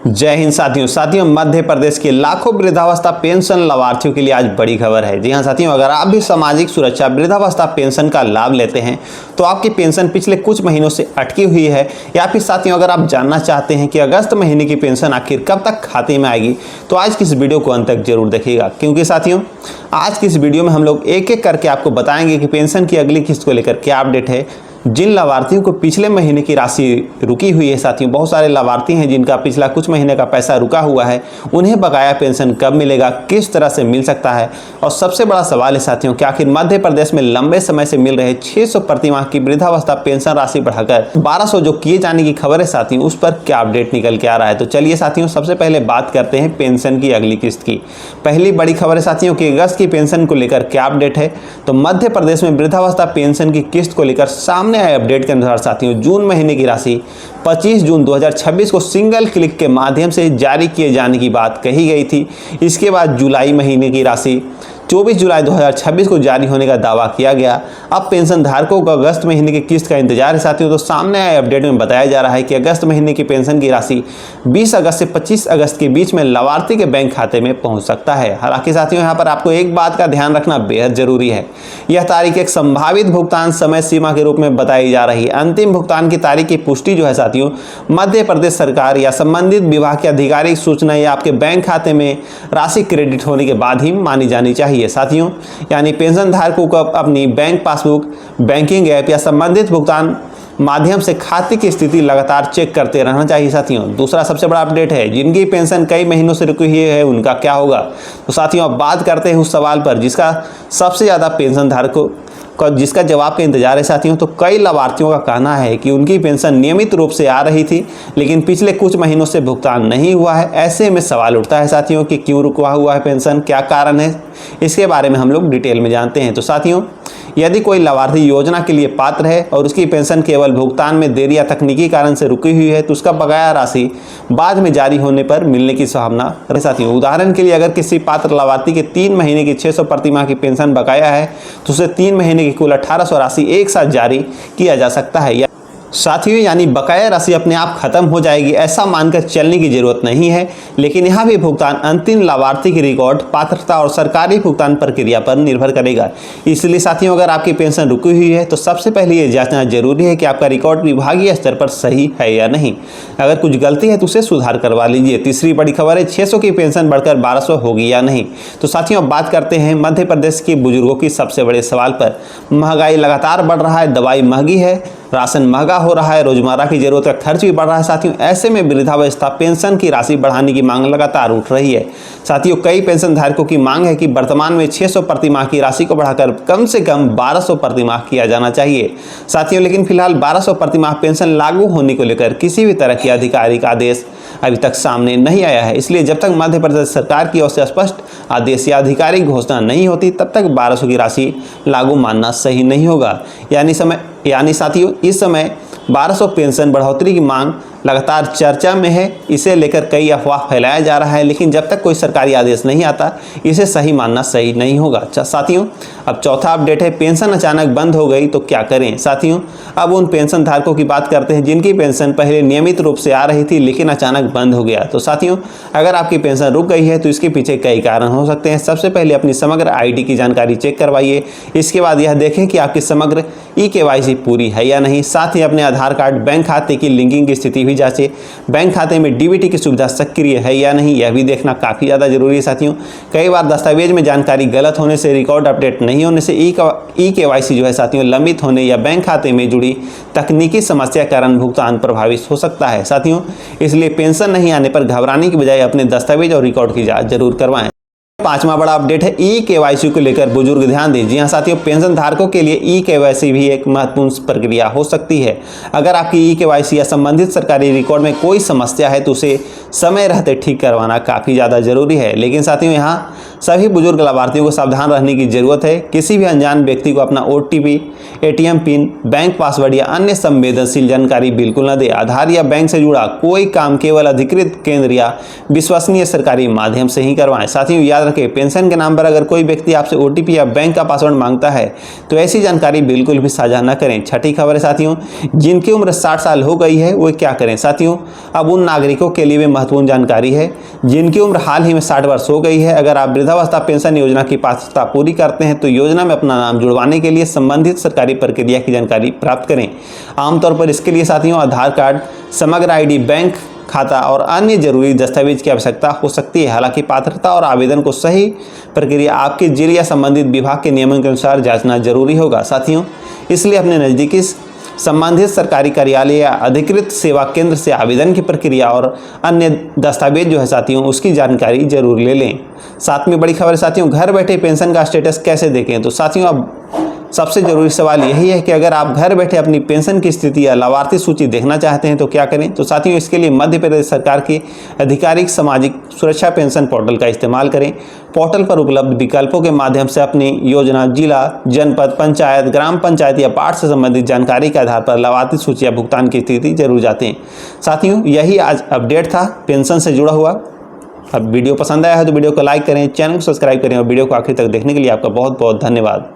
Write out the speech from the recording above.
जय हिंद साथियों मध्य प्रदेश के लाखों वृद्धावस्था पेंशन लाभार्थियों के लिए आज बड़ी खबर है। जी हां साथियों, अगर आप भी सामाजिक सुरक्षा वृद्धावस्था पेंशन का लाभ लेते हैं तो आपकी पेंशन पिछले कुछ महीनों से अटकी हुई है, या फिर साथियों अगर आप जानना चाहते हैं कि अगस्त महीने की पेंशन आखिर कब तक खाते में आएगी तो आज की इस वीडियो को अंत तक जरूर देखिएगा, क्योंकि साथियों आज की इस वीडियो में हम लोग एक एक करके आपको बताएंगे कि पेंशन की अगली किस्त को लेकर क्या अपडेट है। जिन लाभार्थियों को पिछले महीने की राशि रुकी हुई है, साथियों बहुत सारे लाभार्थी हैं जिनका पिछला कुछ महीने का पैसा रुका हुआ है, उन्हें बकाया पेंशन कब मिलेगा, किस तरह से मिल सकता है। और सबसे बड़ा सवाल है साथियों कि आखिर मध्य प्रदेश में लंबे समय से मिल रहे 600 प्रति माह की वृद्धावस्था पेंशन राशि बढ़ाकर 1200 जो किए जाने की खबर है साथियों, उस पर क्या अपडेट निकल के आ रहा है। तो चलिए साथियों सबसे पहले बात करते हैं पेंशन की अगली किस्त की। पहली बड़ी खबर है साथियों कि अगस्त की पेंशन को लेकर क्या अपडेट है। तो मध्य प्रदेश में वृद्धावस्था पेंशन की किस्त को लेकर सामने आए अपडेट के अनुसार साथियों जून महीने की राशि 25 जून 2026 को सिंगल क्लिक के माध्यम से जारी किए जाने की बात कही गई थी। इसके बाद जुलाई महीने की राशि 24 जुलाई 2026 को जारी होने का दावा किया गया। अब पेंशन धारकों को अगस्त महीने की किस्त का इंतजार है साथियों। तो सामने आए अपडेट में बताया जा रहा है कि अगस्त महीने की पेंशन की राशि 20 अगस्त से 25 अगस्त के बीच में लाभार्थी के बैंक खाते में पहुंच सकता है। हालांकि साथियों यहाँ पर आपको एक बात का ध्यान रखना बेहद जरूरी है, यह तारीख एक संभावित भुगतान समय सीमा के रूप में बताई जा रही है। अंतिम भुगतान की तारीख की पुष्टि जो है साथियों मध्य प्रदेश सरकार या संबंधित विभाग की आधिकारिक सूचना या आपके बैंक खाते में राशि क्रेडिट होने के बाद ही मानी जानी चाहिए साथियों। यानी पेंशन धारकों को अपनी बैंक पासबुक, बैंकिंग ऐप या संबंधित भुगतान माध्यम से खाते की स्थिति लगातार चेक करते रहना चाहिए साथियों। दूसरा सबसे बड़ा अपडेट है, जिनकी पेंशन कई महीनों से रुकी हुई है उनका क्या होगा। तो साथियों अब बात करते हैं उस सवाल पर जिसका सबसे ज़्यादा पेंशन धारकों का जिसका जवाब का इंतजार है साथियों। तो कई लाभार्थियों का कहना है कि उनकी पेंशन नियमित रूप से आ रही थी, लेकिन पिछले कुछ महीनों से भुगतान नहीं हुआ है। ऐसे में सवाल उठता है साथियों कि क्यों रुका हुआ है पेंशन, क्या कारण है, इसके बारे में हम लोग डिटेल में जानते हैं। तो साथियों यदि कोई लाभार्थी योजना के लिए पात्र है और उसकी पेंशन केवल भुगतान में देरी या तकनीकी कारण से रुकी हुई है तो उसका बकाया राशि बाद में जारी होने पर मिलने की संभावना है साथियों। उदाहरण के लिए अगर किसी पात्र लाभार्थी के 3 महीने की 600 प्रति माह की पेंशन बकाया है तो उसे 3 महीने की कुल 1800 राशि एक साथ जारी किया जा सकता है साथियों। यानी बकाया राशि अपने आप खत्म हो जाएगी ऐसा मानकर चलने की जरूरत नहीं है, लेकिन यहाँ भी भुगतान अंतिम लाभार्थी की रिकॉर्ड, पात्रता और सरकारी भुगतान प्रक्रिया पर निर्भर करेगा। इसलिए साथियों अगर आपकी पेंशन रुकी हुई है तो सबसे पहले ये जांचना जरूरी है कि आपका रिकॉर्ड विभागीय स्तर पर सही है या नहीं। अगर कुछ गलती है तो उसे सुधार करवा लीजिए। तीसरी बड़ी खबर है 600 की पेंशन बढ़कर 1200 होगी या नहीं। तो साथियों अब बात करते हैं मध्य प्रदेश के बुजुर्गों की सबसे बड़े सवाल पर। महंगाई लगातार बढ़ रहा है, दवाई महंगी है, राशन महंगा हो रहा है, रोजमर्रा की जरूरत का खर्च भी बढ़ रहा है साथियों। ऐसे में वृद्धावस्था पेंशन की राशि बढ़ाने की मांग लगातार उठ रही है साथियों। कई पेंशन धारकों की मांग है कि वर्तमान में 600 प्रति माह की राशि को बढ़ाकर कम से कम 1200 प्रति माह किया जाना चाहिए साथियों। लेकिन फिलहाल 1200 प्रति माह पेंशन लागू होने को लेकर किसी भी तरह की आधिकारिक आदेश अभी तक सामने नहीं आया है। इसलिए जब तक मध्य प्रदेश सरकार की ओर से स्पष्ट आदेश या आधिकारिक घोषणा नहीं होती तब तक 1200 की राशि लागू मानना सही नहीं होगा। यानी साथियों इस समय 1200 पेंशन बढ़ोतरी की मांग लगातार चर्चा में है। इसे लेकर कई अफवाह फैलाया जा रहा है, लेकिन जब तक कोई सरकारी आदेश नहीं आता इसे सही मानना सही नहीं होगा साथियों। अब चौथा अपडेट है, पेंशन अचानक बंद हो गई तो क्या करें। साथियों अब उन पेंशन धारकों की बात करते हैं जिनकी पेंशन पहले नियमित रूप से आ रही थी लेकिन अचानक बंद हो गया। तो साथियों अगर आपकी पेंशन रुक गई है तो इसके पीछे कई कारण हो सकते हैं। सबसे पहले अपनी समग्र ID की जानकारी चेक करवाइए। इसके बाद यह देखें कि आपकी समग्र EKYC पूरी है या नहीं। साथ ही अपने आधार कार्ड, बैंक खाते की लिंकिंग की स्थिति भी जांचें। बैंक खाते में DBT की सुविधा सक्रिय है या नहीं, यह भी देखना काफ़ी ज़्यादा जरूरी है साथियों। कई बार दस्तावेज में जानकारी गलत होने से, रिकॉर्ड अपडेट नहीं होने से EKYC जो है साथियों लंबित होने या बैंक खाते में जुड़ी तकनीकी समस्या के कारण भुगतान प्रभावित हो सकता है साथियों। इसलिए पेंशन नहीं आने पर घबराने की बजाय अपने दस्तावेज और रिकॉर्ड की जाँच जरूर करवाएं। पांचवा बड़ा अपडेट है EKYC को लेकर बुजुर्ग ध्यान दें। जी हां साथियों, पेंशन धारकों के लिए EKYC भी एक महत्वपूर्ण प्रक्रिया हो सकती है। अगर आपकी EKYC या संबंधित सरकारी रिकॉर्ड में कोई समस्या है तो उसे समय रहते ठीक करवाना काफ़ी ज़्यादा जरूरी है। लेकिन साथियों यहाँ सभी बुजुर्ग लाभार्थियों को सावधान रहने की जरूरत है। किसी भी अनजान व्यक्ति को अपना OTP, ATM pin, bank password या अन्य संवेदनशील जानकारी बिल्कुल न दे। आधार या बैंक से जुड़ा कोई काम केवल अधिकृत केंद्र या विश्वसनीय सरकारी माध्यम से ही करवाएं। साथियों याद करके पेंशन के नाम पर अगर कोई व्यक्ति आपसे OTP या बैंक का पासवर्ड मांगता है तो ऐसी जानकारी बिल्कुल भी साझा न करें। छठी खबर है साथियों, जिनकी उम्र 60 साल हो गई है वो क्या करें। साथियों, अब उन नागरिकों के लिए भी महत्वपूर्ण जानकारी है जिनकी उम्र हाल ही में 60 वर्ष हो गई है। अगर आप वृद्धावस्था पेंशन योजना की पात्रता पूरी करते हैं तो योजना में अपना नाम जुड़वाने के लिए संबंधित सरकारी प्रक्रिया की जानकारी प्राप्त करें। आमतौर पर इसके लिए साथियों आधार कार्ड, समग्र ID, बैंक खाता और अन्य जरूरी दस्तावेज की आवश्यकता हो सकती है। हालांकि पात्रता और आवेदन को सही प्रक्रिया आपके जिले या संबंधित विभाग के नियमों के अनुसार जांचना जरूरी होगा। साथियों, इसलिए अपने नज़दीकी संबंधित सरकारी कार्यालय या अधिकृत सेवा केंद्र से आवेदन की प्रक्रिया और अन्य दस्तावेज जो है साथियों उसकी जानकारी जरूर ले लें। साथ में बड़ी खबर है साथियों, घर बैठे पेंशन का स्टेटस कैसे देखें। तो साथियों, अब सबसे जरूरी सवाल यही है कि अगर आप घर बैठे अपनी पेंशन की स्थिति या लाभार्थी सूची देखना चाहते हैं तो क्या करें। तो साथियों, इसके लिए मध्य प्रदेश सरकार की आधिकारिक सामाजिक सुरक्षा पेंशन पोर्टल का इस्तेमाल करें। पोर्टल पर उपलब्ध विकल्पों के माध्यम से अपनी योजना, जिला, जनपद, पंचायत, ग्राम पंचायत या पाठ से संबंधित जानकारी के आधार पर लाभार्थी सूची या भुगतान की स्थिति जरूर जातें। साथियों, यही आज अपडेट था पेंशन से जुड़ा हुआ। अब वीडियो पसंद आया है तो वीडियो को लाइक करें, चैनल को सब्सक्राइब करें और वीडियो को आखिर तक देखने के लिए आपका बहुत बहुत धन्यवाद।